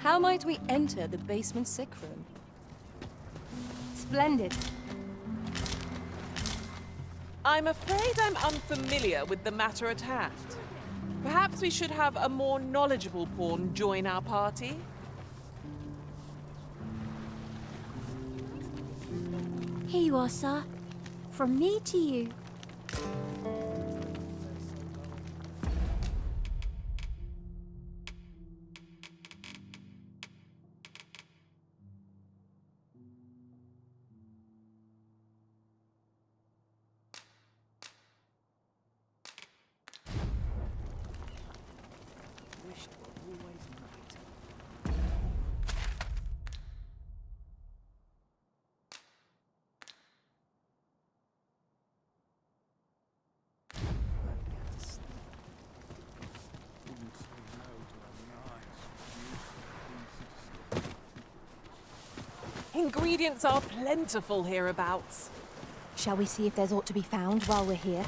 How might we enter the basement sick room? Splendid. I'm afraid I'm unfamiliar with the matter at hand. Perhaps we should have a more knowledgeable pawn join our party? Here you are, sir. From me to you. Ingredients are plentiful hereabouts. Shall we see if there's aught to be found while we're here?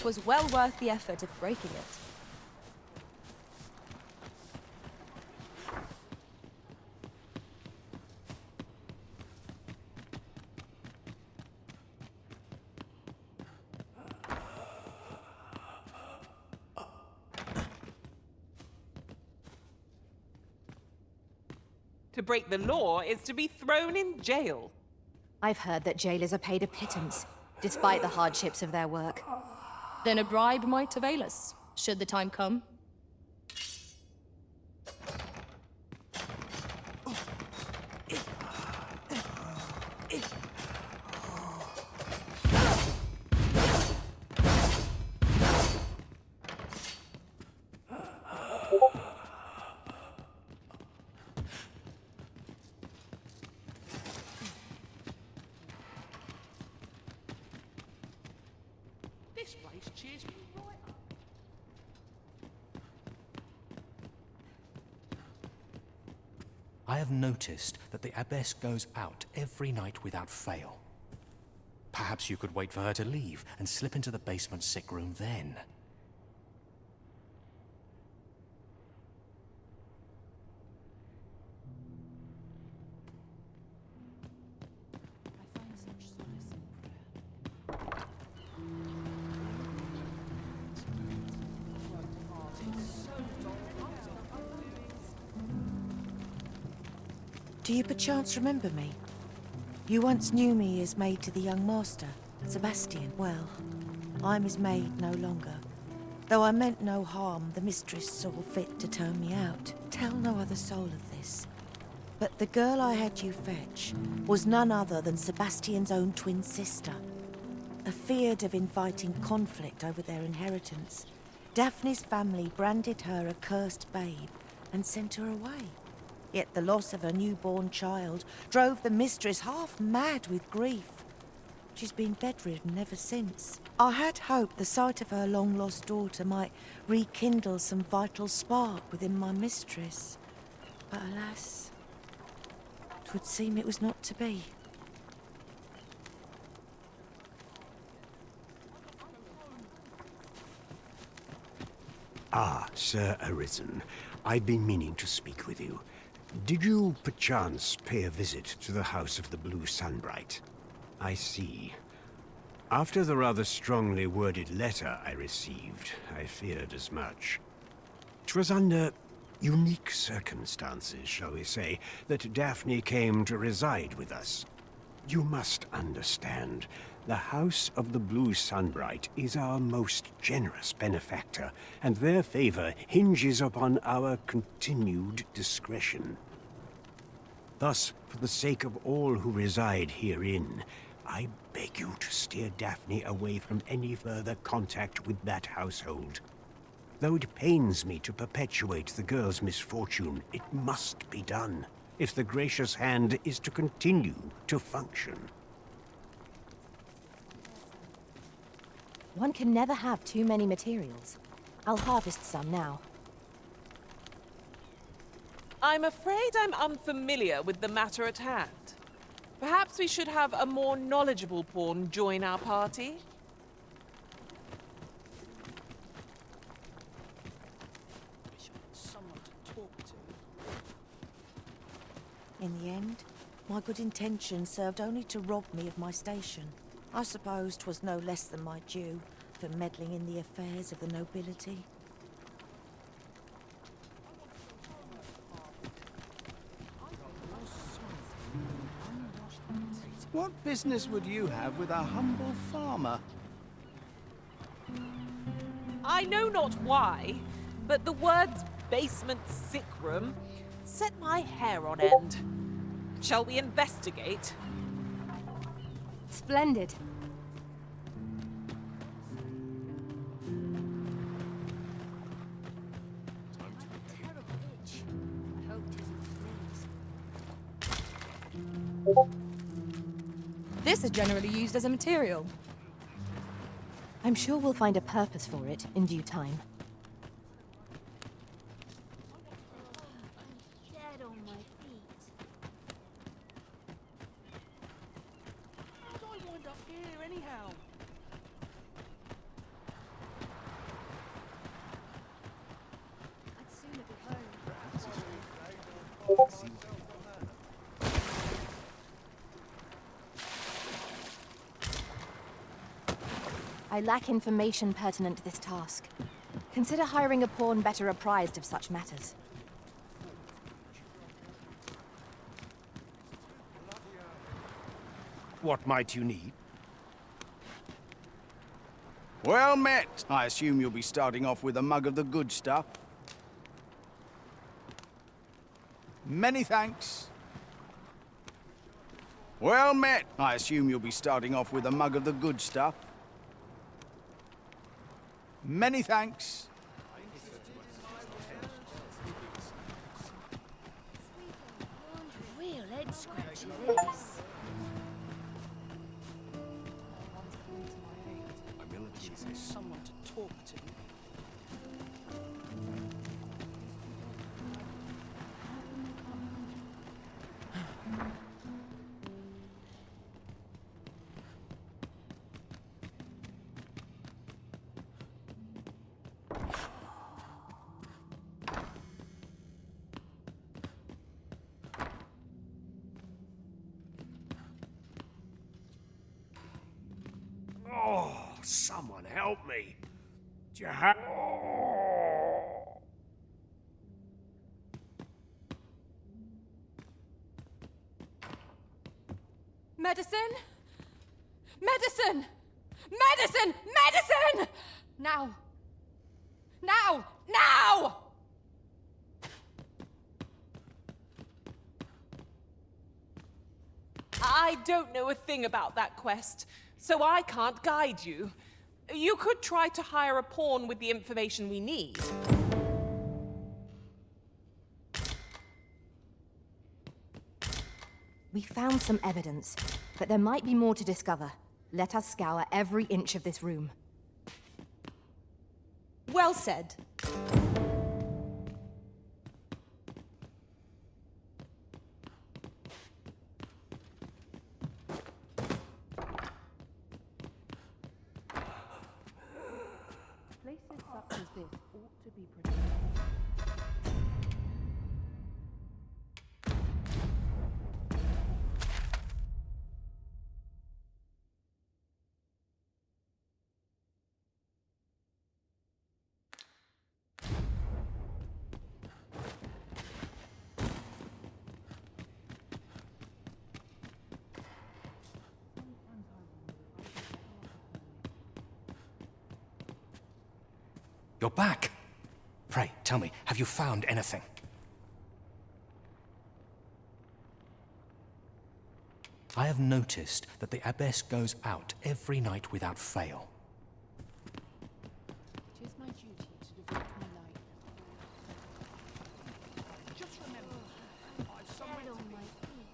Was well worth the effort of breaking it. To break the law is to be thrown in jail. I've heard that jailers are paid a pittance, despite the hardships of their work. Then a bribe might avail us, should the time come. This place cheers me right up. I have noticed that the abbess goes out every night without fail. Perhaps you could wait for her to leave and slip into the basement sick room then. Do you perchance remember me? You once knew me as maid to the young master, Sebastian. Well, I'm his maid no longer. Though I meant no harm, the mistress saw fit to turn me out. Tell no other soul of this. But the girl I had you fetch was none other than Sebastian's own twin sister. Afeared of inviting conflict over their inheritance, Daphne's family branded her a cursed babe and sent her away. Yet the loss of her newborn child drove the mistress half mad with grief. She's been bedridden ever since. I had hoped the sight of her long-lost daughter might rekindle some vital spark within my mistress. But alas, 'twould seem it was not to be. Ah, Sir Arisen. I've been meaning to speak with you. Did you, perchance, pay a visit to the House of the Blue Sunbright? I see. After the rather strongly worded letter I received, I feared as much. 'Twas under unique circumstances, shall we say, that Daphne came to reside with us. You must understand, the House of the Blue Sunbright is our most generous benefactor, and their favor hinges upon our continued discretion. Thus, for the sake of all who reside herein, I beg you to steer Daphne away from any further contact with that household. Though it pains me to perpetuate the girl's misfortune, it must be done if the gracious hand is to continue to function. One can never have too many materials. I'll harvest some now. I'm afraid I'm unfamiliar with the matter at hand. Perhaps we should have a more knowledgeable pawn join our party? In the end, my good intentions served only to rob me of my station. I suppose 'twas no less than my due for meddling in the affairs of the nobility. What business would you have with a humble farmer? I know not why, but the words basement sick room set my hair on end. Shall we investigate? Splendid. This is generally used as a material. I'm sure we'll find a purpose for it in due time. Dead on my feet. How did I wind up here anyhow? I'd sooner be home. I lack information pertinent to this task. Consider hiring a pawn better apprised of such matters. What might you need? Well met. I assume you'll be starting off with a mug of the good stuff. Many thanks. Well met. I assume you'll be starting off with a mug of the good stuff. Many thanks. Real head scratcher this. Someone to talk to. Oh, someone help me. Do you have... Oh. Medicine? Medicine! Medicine! Medicine! Now! Now! Now! I don't know a thing about that quest, so I can't guide you. You could try to hire a pawn with the information we need. We found some evidence, but there might be more to discover. Let us scour every inch of this room. Well said. Places such as this ought to be protected. You're back. Pray, tell me, have you found anything? I have noticed that the Abbess goes out every night without fail. It is my duty to devote my life. Just remember, I've Dead on my feet.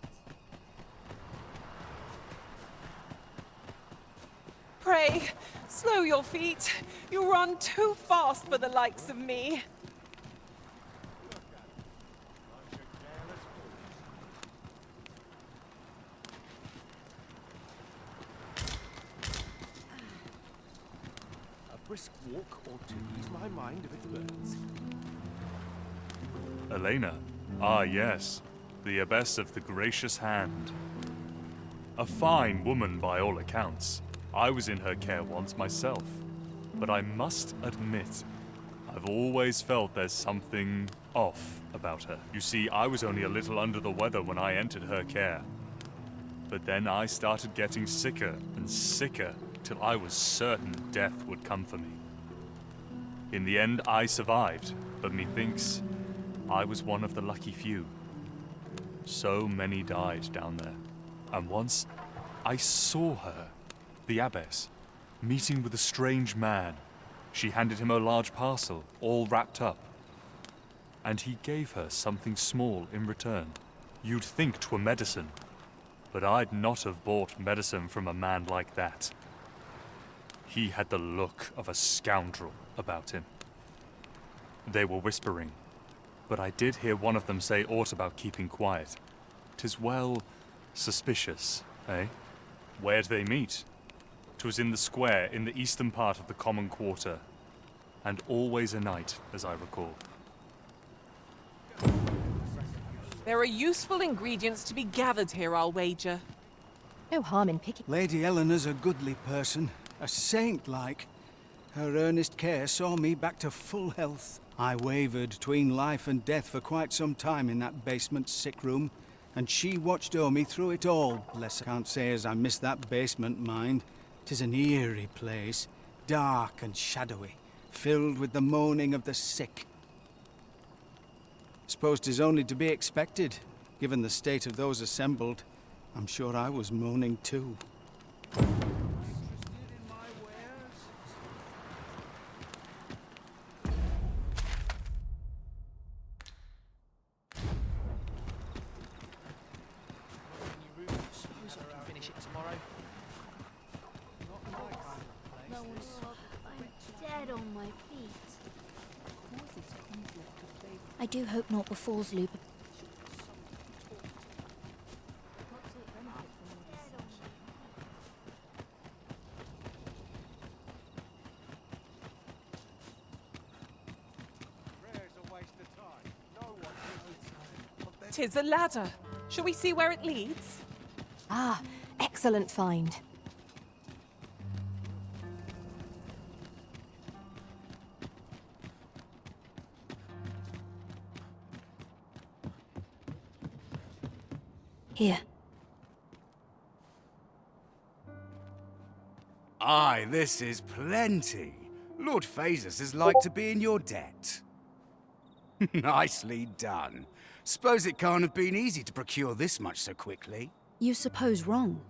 Pray, Slow your feet. You run too fast for the likes of me. A brisk walk ought to ease my mind if it burns. Elena. Ah, yes. The Abbess of the Gracious Hand. A fine woman by all accounts. I was in her care once myself. But I must admit, I've always felt there's something off about her. You see, I was only a little under the weather when I entered her care. But then I started getting sicker and sicker till I was certain death would come for me. In the end, I survived, but methinks I was one of the lucky few. So many died down there. And once, I saw her, the Abbess, meeting with a strange man. She handed him a large parcel, all wrapped up. And he gave her something small in return. You'd think 'twere medicine, but I'd not have bought medicine from a man like that. He had the look of a scoundrel about him. They were whispering, but I did hear one of them say aught about keeping quiet. 'Tis well suspicious, eh? Where'd they meet? 'Twas in the square in the eastern part of the common quarter, and always a night, as I recall. There are useful ingredients to be gathered here, I'll wager. No harm in picking. Lady Eleanor's a goodly person, a saint-like. Her earnest care saw me back to full health. I wavered between life and death for quite some time in that basement sick room, and she watched o'er me through it all. Bless her. Can't say as I miss that basement, mind. 'Tis an eerie place, dark and shadowy, filled with the moaning of the sick. Suppose 'tis only to be expected, given the state of those assembled. I'm sure I was moaning too. Finish it tomorrow. No, I'm dead on my feet. I do hope not befalls Lupin. Tis a ladder. Shall we see where it leads? Ah, excellent find. Here. Aye, this is plenty. Lord Phasus is like to be in your debt. Nicely done. Suppose it can't have been easy to procure this much so quickly. You suppose wrong.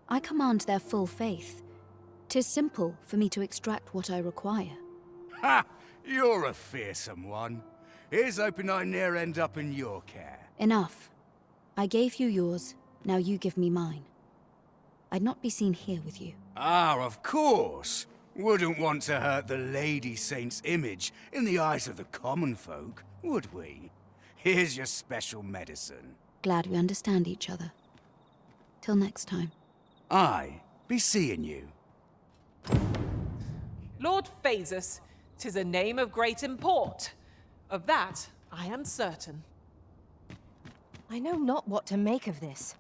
I command their full faith. 'Tis simple for me to extract what I require. Ha! You're a fearsome one. Here's hoping I ne'er end up in your care. Enough. I gave you yours, now you give me mine. I'd not be seen here with you. Ah, of course. Wouldn't want to hurt the Lady Saint's image in the eyes of the common folk, would we? Here's your special medicine. Glad we understand each other. Till next time. Aye, be seeing you. Lord Phasus, 'tis a name of great import. Of that, I am certain. I know not what to make of this.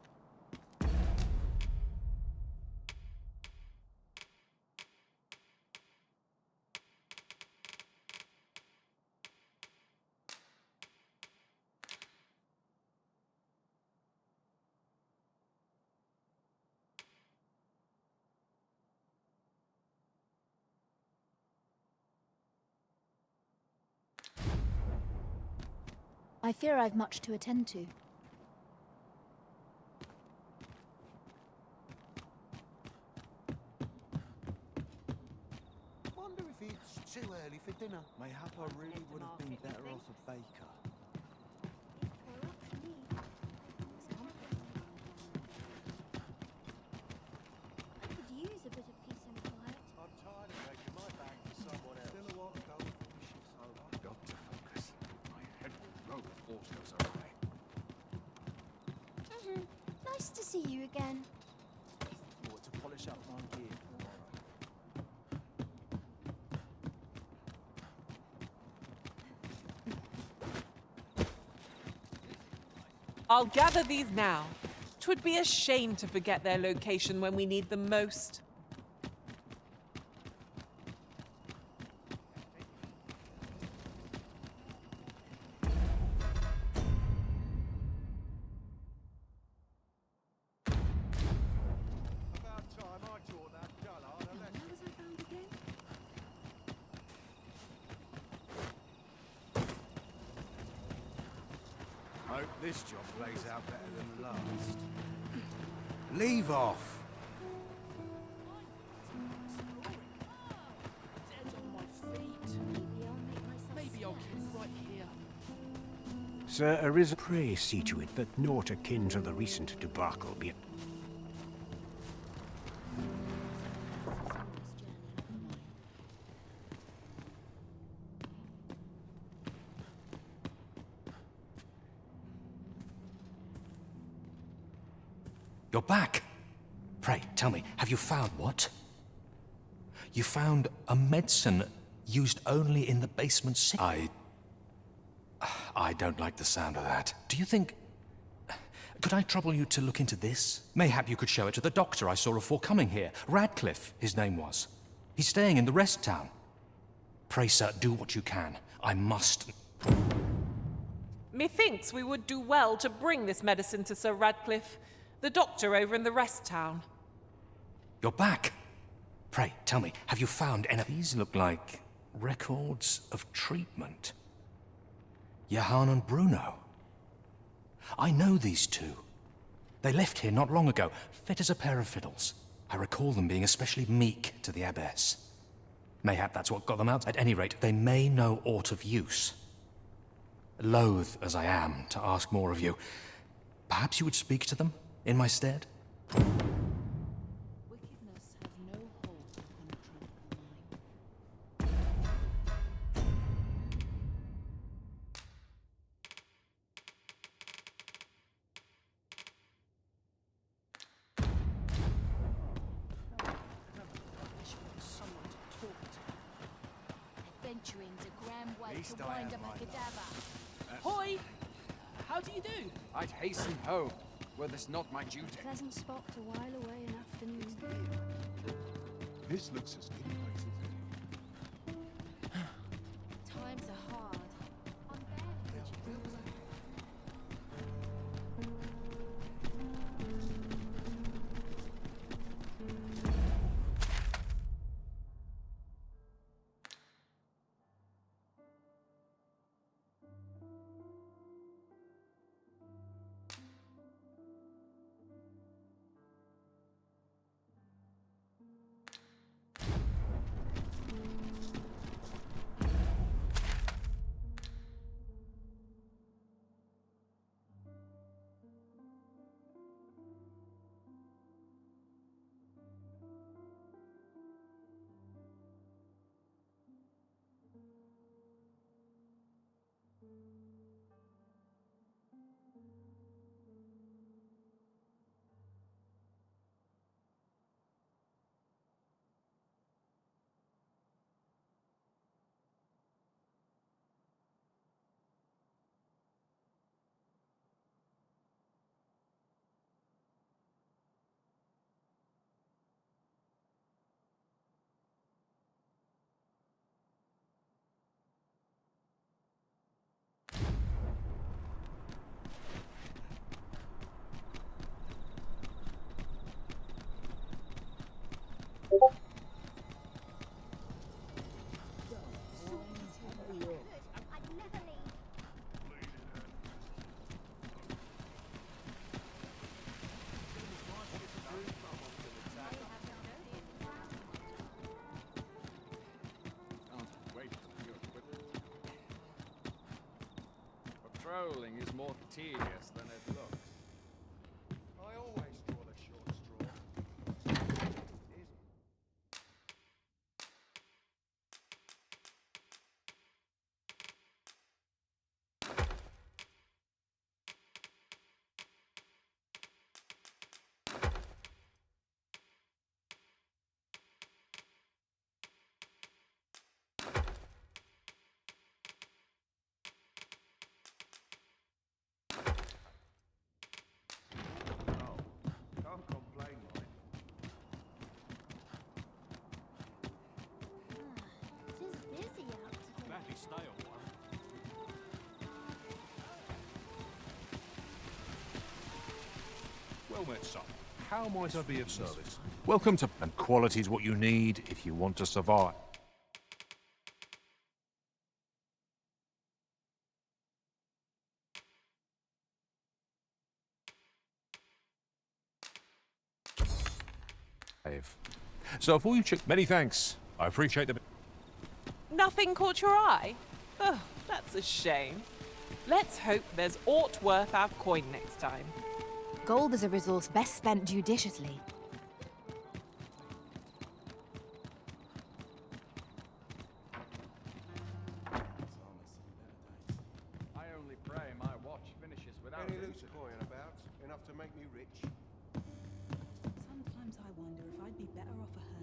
I fear I've much to attend to. Wonder if it's too early for dinner. Mayhap I really would have been better off a baker. I could use a bit of peace and quiet. again. Thought to polish up my gear I'll gather these now. 'Twould be a shame to forget their location when we need them most. About time I taught that dullard a lesson. Where was I found again? Hope this job plays out better than the last. Leave off! Dead on my feet. Maybe I'll keep right here. Sir Arisa, pray see to it that naught akin to the recent debacle be... You're back! Pray, tell me, have you found what? You found a medicine used only in the basement sick... I don't like the sound of that. Do you think... Could I trouble you to look into this? Mayhap you could show it to the doctor I saw before coming here. Radcliffe, his name was. He's staying in the rest town. Pray, sir, do what you can. I must... Methinks we would do well to bring this medicine to Sir Radcliffe, the doctor over in the rest town. You're back! Pray, tell me, have you found any... These look like records of treatment. Johann and Bruno. I know these two. They left here not long ago, fit as a pair of fiddles. I recall them being especially meek to the abbess. Mayhap that's what got them out. At any rate, they may know aught of use. Loath as I am to ask more of you, perhaps you would speak to them in my stead? Wickedness has no hold upon a tranquil mind. Someone to talk to. Adventuring's a grand way Least to I wind have up a my cadaver. Hoi! How do you do? I'd hasten home, were this not my duty. Pleasant spot to while away an afternoon. This looks as good a place as any. Times are hard. Patrolling is more tedious than it looks. I always draw the short straw. Well met, son. How might I be of service? Welcome to... And quality's what you need if you want to survive. So if all you chick... Many thanks. I appreciate the... Nothing caught your eye? Oh, that's a shame. Let's hope there's aught worth our coin next time. Gold is a resource best spent judiciously. I only pray my watch finishes without Any loose incident. coin about? Enough to make me rich? Sometimes I wonder if I'd be better off a